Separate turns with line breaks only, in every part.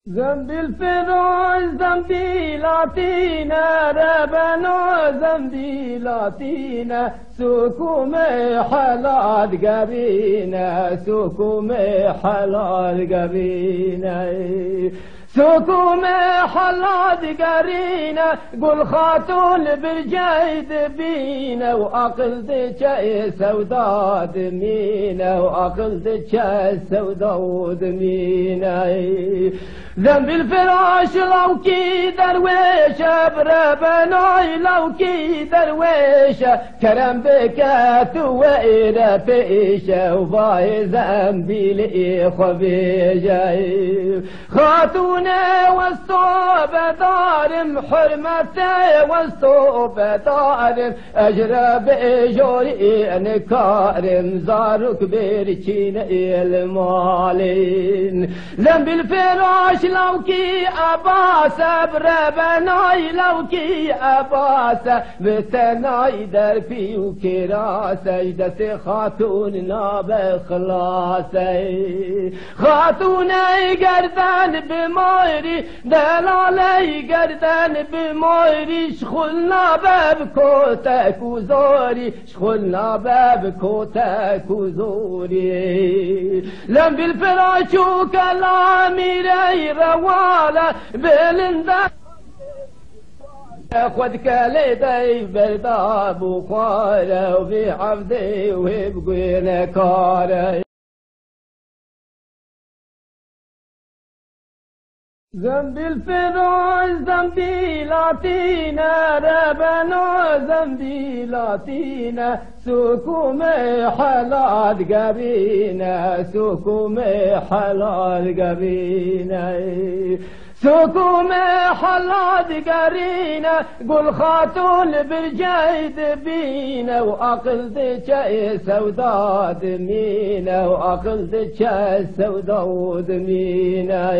ذنبي الفراش ذنبي لاتينا ربنا ذنبي لاتينا سكوم حلال قبينا سكوم حلال قبينا سكوم حلال قرينا قل خاتون برجيد بينا وأقل دجا سوداد مينا وأقل دجا سوداد مينا ذنب الفراش لو كي درويش بربناي لو كي درويش كرم بكات وإلى بيش وفاي ذنبي لي خبيجي خاتون والصوب دارم حرمتي والصوب دارم أجرب إجوري نكارم زارك بركين المالين ذنب الفراش لو كي أباس بربناي لو كي أباس بتناي دربي وكراس جدت خاتوننا بخلاصي خاتوني قردان بمايري دلالي قردان بمايري شخلنا باب كوتك وزوري شخلنا باب كوتك وزوري لم بالفراش وكلامي ري رواله بلندا خد كاليدي برداب وخاله وفي عبدي وبقينا كاره ذنبي الفراش ذنبي لاتينا ربنا ذنبي لاتينا سكوم حلال قبينا سكوم حلال قبينا سكوم حلال قرينا قل خاتون برجيد بينا وأقل دجا سوداد مينا وأقل دجا سوداد مينا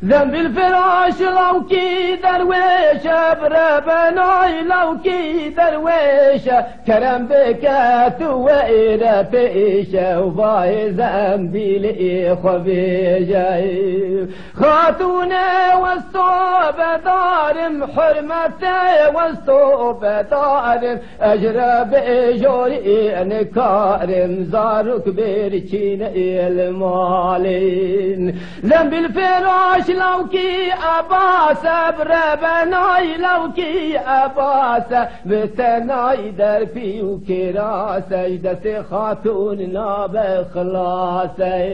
ذنب الفراش لو كي درويش بربناي لو كي درويش كرم بكات وإلى بيش وفاي ذنبي لي خبيجي خاتون والصوب دارم حرمتي والصوب دارم أجرب إجوري نكارم زارك بركين المالين ذنب الفراش لو كي أباس بربناي لو كي أباس بتناي دربي وكراس جدت خاتوننا بخلاصي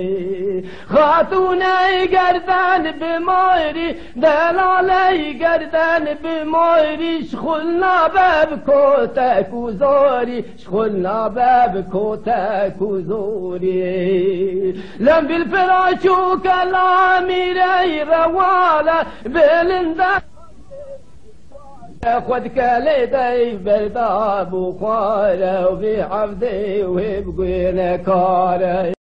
خاتوني قردان بمايري دلالي قردان بمايري شخلنا باب كوتك وزوري شخلنا باب كوتك وزوري لم بالفراش وكلامي ري رواله بلندا خد كاليدي برداب وخاله وفي عبدي وبقينا كاره